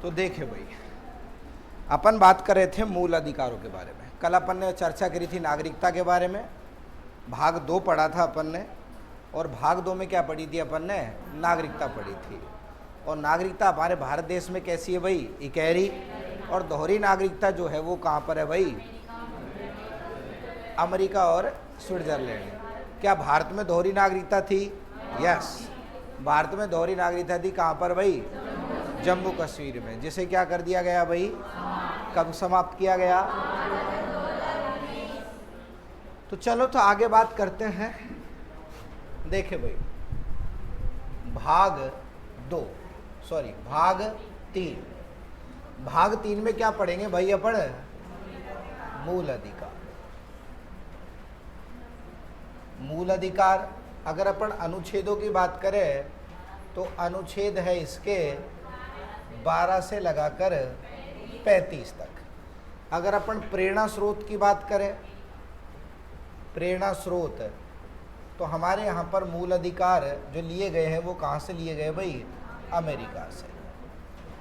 तो देखे भाई, अपन बात कर रहे थे मूल अधिकारों के बारे में। कल अपन ने चर्चा करी थी नागरिकता के बारे में, भाग 2 पढ़ा था अपन ने, और भाग 2 में क्या पढ़ी थी अपन ने? नागरिकता पढ़ी थी। और नागरिकता हमारे भारत देश में कैसी है भाई? इकहरी। और दोहरी नागरिकता जो है वो कहाँ पर है भाई? अमेरिका और स्विट्जरलैंड। क्या भारत में दोहरी नागरिकता थी? यस, भारत में दोहरी नागरिकता थी। कहाँ पर भाई? जम्मू कश्मीर में, जिसे क्या कर दिया गया भाई? कब समाप्त किया गया? तो चलो तो आगे बात करते हैं। देखे भाई, भाग 3। भाग 3 में क्या पढ़ेंगे भाई अपन? मूल अधिकार। मूल अधिकार अगर अपन अनुच्छेदों की बात करें तो अनुच्छेद है इसके 12 से लगाकर 35 तक। अगर अपन प्रेरणा स्रोत की बात करें, प्रेरणा स्रोत, तो हमारे यहाँ पर मूल अधिकार जो लिए गए हैं वो कहाँ से लिए गए भाई? अमेरिका से।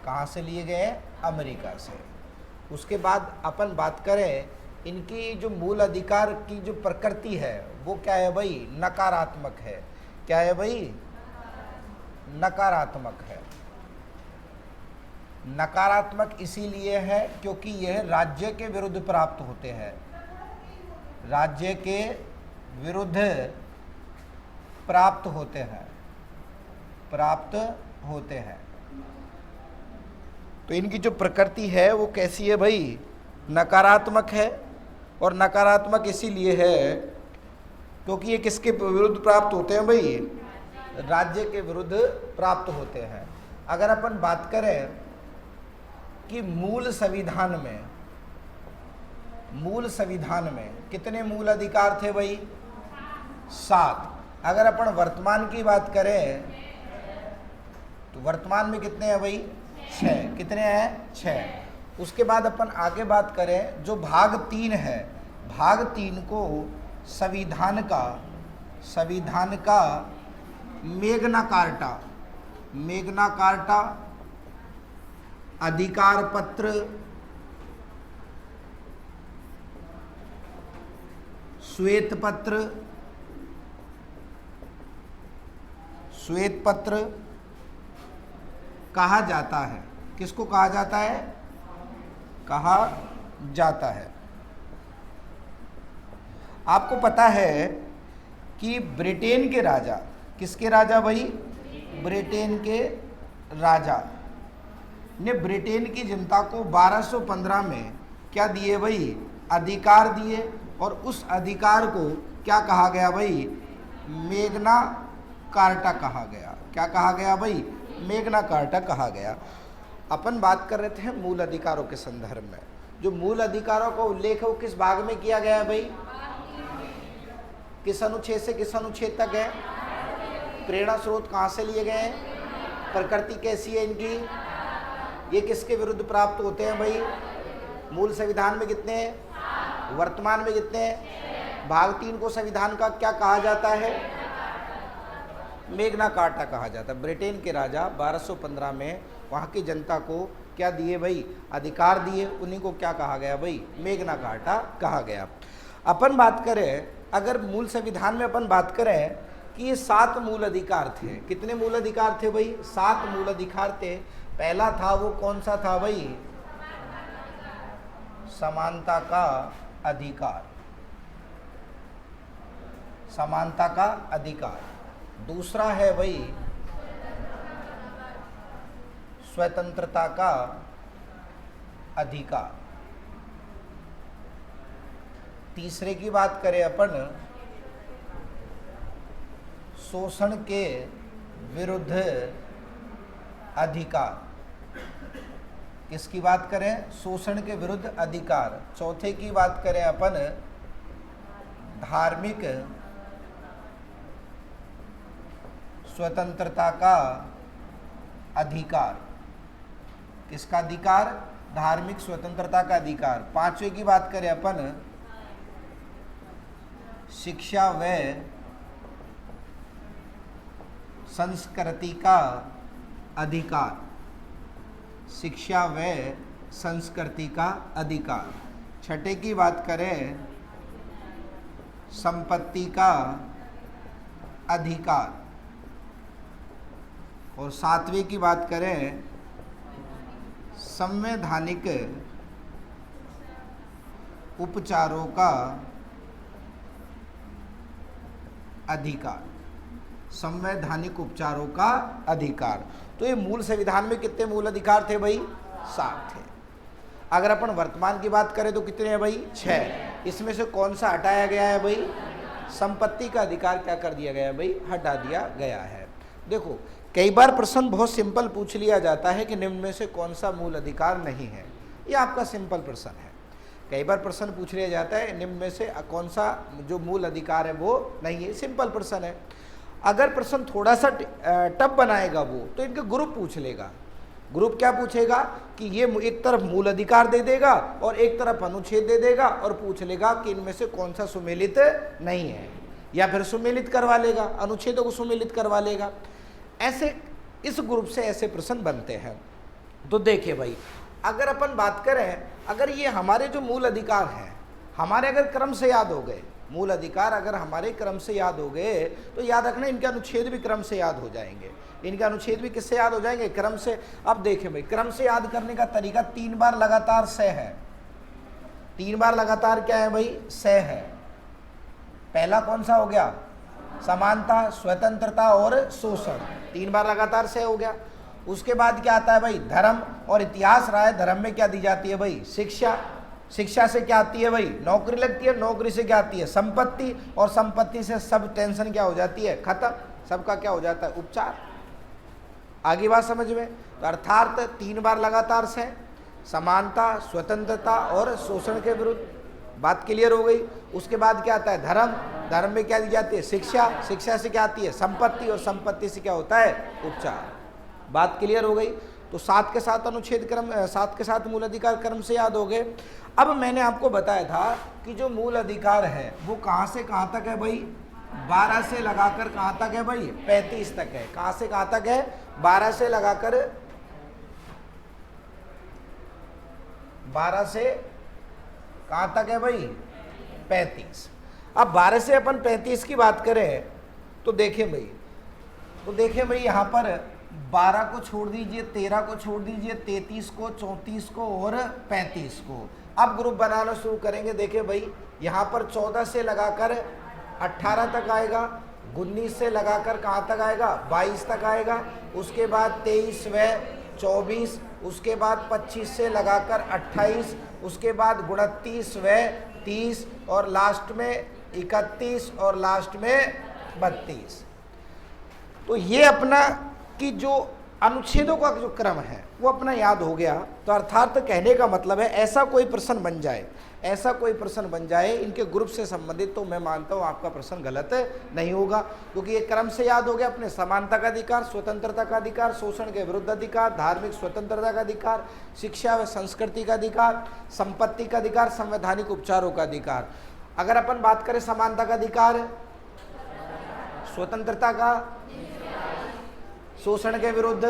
कहाँ से लिए गए? अमेरिका से। उसके बाद अपन बात करें इनकी जो मूल अधिकार की जो प्रकृति है वो क्या है भाई? नकारात्मक है। क्या है भाई? नकारात्मक है। नकारात्मक इसीलिए है क्योंकि यह राज्य के विरुद्ध प्राप्त होते हैं। राज्य के विरुद्ध प्राप्त होते हैं। तो इनकी जो प्रकृति है वो कैसी है भाई? नकारात्मक है। और नकारात्मक इसीलिए है क्योंकि ये किसके विरुद्ध प्राप्त होते हैं भाई? राज्य के विरुद्ध प्राप्त होते हैं। अगर अपन बात करें कि मूल संविधान में कितने मूल अधिकार थे भाई? 7। अगर अपन वर्तमान की बात करें तो वर्तमान में कितने हैं भाई? 6। कितने हैं? 6। उसके बाद अपन आगे बात करें जो भाग 3 है, भाग 3 को संविधान का मैग्ना कार्टा, अधिकार पत्र, श्वेत पत्र कहा जाता है। किसको कहा जाता है? कहा जाता है। आपको पता है कि ब्रिटेन के राजा, किसके राजा भाई? ब्रिटेन के राजा ने ब्रिटेन की जनता को 1215 में क्या दिए भाई? अधिकार दिए। और उस अधिकार को क्या कहा गया भाई? मैग्ना कार्टा कहा गया। क्या कहा गया भाई? मैग्ना कार्टा कहा गया। अपन बात कर रहे थे मूल अधिकारों के संदर्भ में। जो मूल अधिकारों का उल्लेख है वो किस भाग में किया गया है भाई? किस अनुच्छेद से किस अनुच्छेद तक है? प्रेरणा स्रोत कहाँ से लिए गए हैं? प्रकृति कैसी है इनकी? ये किसके विरुद्ध प्राप्त होते हैं भाई? मूल संविधान में कितने हैं? वर्तमान में कितने हैं? भाग 3 को संविधान का क्या कहा जाता है? मैग्ना कार्टा कहा जाता है। ब्रिटेन के राजा 1215 में वहाँ की जनता को क्या दिए भाई? अधिकार दिए। उन्हीं को क्या कहा गया भाई? मैग्ना कार्टा कहा गया। अपन बात करें, अगर मूल संविधान में अपन बात करें कि ये 7 मूल अधिकार थे। कितने मूल अधिकार थे भाई? 7 मूल अधिकार थे। पहला था वो कौन सा था भाई? समानता का अधिकार। समानता का अधिकार। दूसरा है भाई स्वतंत्रता का अधिकार। तीसरे की बात करें अपन, शोषण के विरुद्ध अधिकार। किसकी बात करें? शोषण के विरुद्ध अधिकार। चौथे की बात करें अपन, धार्मिक स्वतंत्रता का अधिकार। किसका अधिकार? धार्मिक स्वतंत्रता का अधिकार। पांचवे की बात करें अपन, शिक्षा व संस्कृति का अधिकार। शिक्षा व संस्कृति का अधिकार। छठे की बात करें संपत्ति का अधिकार। और सातवीं की बात करें संवैधानिक उपचारों का अधिकार। संवैधानिक उपचारों का अधिकार। तो ये मूल संविधान में कितने मूल अधिकार थे भाई? 7 थे। अगर अपन वर्तमान की बात करें तो कितने हैं भाई? 6। इसमें से कौन सा हटाया गया है भाई? संपत्ति का अधिकार क्या कर दिया गया है भाई? हटा दिया गया है। देखो कई बार प्रश्न बहुत सिंपल पूछ लिया जाता है कि निम्न में से कौन सा मूल अधिकार नहीं है। ये आपका सिंपल प्रश्न है। कई बार प्रश्न पूछ लिया जाता है निम्न में से कौन सा जो मूल अधिकार है वो नहीं है। सिंपल प्रश्न है। अगर प्रश्न थोड़ा सा टफ बनाएगा वो तो इनके ग्रुप पूछ लेगा। ग्रुप क्या पूछेगा कि ये एक तरफ मूल अधिकार दे देगा और एक तरफ अनुच्छेद दे देगा और पूछ लेगा कि इनमें से कौन सा सुमेलित नहीं है, या फिर सुमेलित करवा लेगा, अनुच्छेदों को सुमेलित करवा लेगा। ऐसे इस ग्रुप से ऐसे प्रश्न बनते हैं। तो देखिए भाई, अगर अपन बात करें, अगर ये हमारे जो मूल अधिकार हैं हमारे अगर क्रम से याद हो गए, मूल अधिकार अगर हमारे क्रम से याद हो गए तो याद रखना इनके अनुच्छेद भी क्रम से याद हो जाएंगे। इनके अनुच्छेद भी किससे याद हो जाएंगे? क्रम से। अब देखें भाई, क्रम से याद करने का तरीका 3 बार लगातार से है। 3 बार लगातार क्या है भाई? से है। पहला कौन सा हो गया? समानता, स्वतंत्रता और शोषण। 3 बार लगातार से हो गया। उसके बाद क्या आता है भाई? धर्म और इतिहास रहा है। धर्म में क्या दी जाती है भाई? शिक्षा। शिक्षा से क्या आती है भाई? नौकरी लगती है। नौकरी से क्या आती है? संपत्ति। और संपत्ति से सब टेंशन क्या हो जाती है? खत्म। सबका क्या हो जाता है? उपचार। आगे बात समझ में? तो अर्थात 3 बार लगातार से, समानता, स्वतंत्रता और शोषण के विरुद्ध। बात क्लियर हो गई। उसके बाद क्या आता है? धर्म। धर्म में क्या दी जाती है? शिक्षा। शिक्षा से क्या आती है? संपत्ति। और संपत्ति से क्या होता है? उपचार। बात क्लियर हो गई। तो 7 के 7 अनुच्छेद क्रम, 7 के 7 मूल अधिकार क्रम से याद हो गए। अब मैंने आपको बताया था कि जो मूल अधिकार है वो कहाँ से कहाँ तक है भाई? 12 से लगाकर कहाँ तक है भाई? 35 तक है। कहाँ से कहाँ तक है? 12 से लगाकर 12 से कहाँ तक है भाई? 35। अब 12 से अपन 35 की बात करें तो देखें भाई, यहाँ पर 12 को छोड़ दीजिए, 13 को छोड़ दीजिए, 33 को, 34 को और 35 को। अब ग्रुप बनाना शुरू करेंगे। देखिए भाई, यहाँ पर 14 से लगाकर 18 तक आएगा, 19 से लगाकर कहाँ तक आएगा? 22 तक आएगा। उसके बाद 23 व 24, उसके बाद 25 से लगाकर 28, उसके बाद 29 व 30 और लास्ट में 31 और लास्ट में 32। तो ये अपना कि जो अनुच्छेदों का जो क्रम है वो अपना याद हो गया। तो अर्थात कहने का मतलब है ऐसा कोई प्रश्न बन जाए इनके ग्रुप से संबंधित, तो मैं मानता हूँ आपका प्रश्न गलत नहीं होगा, क्योंकि ये क्रम से याद हो गया। अपने समानता का अधिकार, स्वतंत्रता का अधिकार, शोषण के विरुद्ध अधिकार, धार्मिक स्वतंत्रता का अधिकार, शिक्षा व संस्कृति का अधिकार, संपत्ति का अधिकार, संवैधानिक उपचारों का अधिकार। अगर अपन बात करें समानता का अधिकार, स्वतंत्रता का, शोषण के विरुद्ध,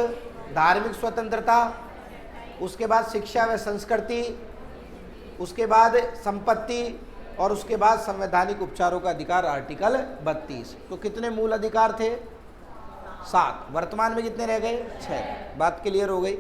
धार्मिक स्वतंत्रता, उसके बाद शिक्षा व संस्कृति, उसके बाद संपत्ति और उसके बाद संवैधानिक उपचारों का अधिकार आर्टिकल 32। तो कितने मूल अधिकार थे? 7। वर्तमान में कितने रह गए? 6। बात क्लियर हो गई।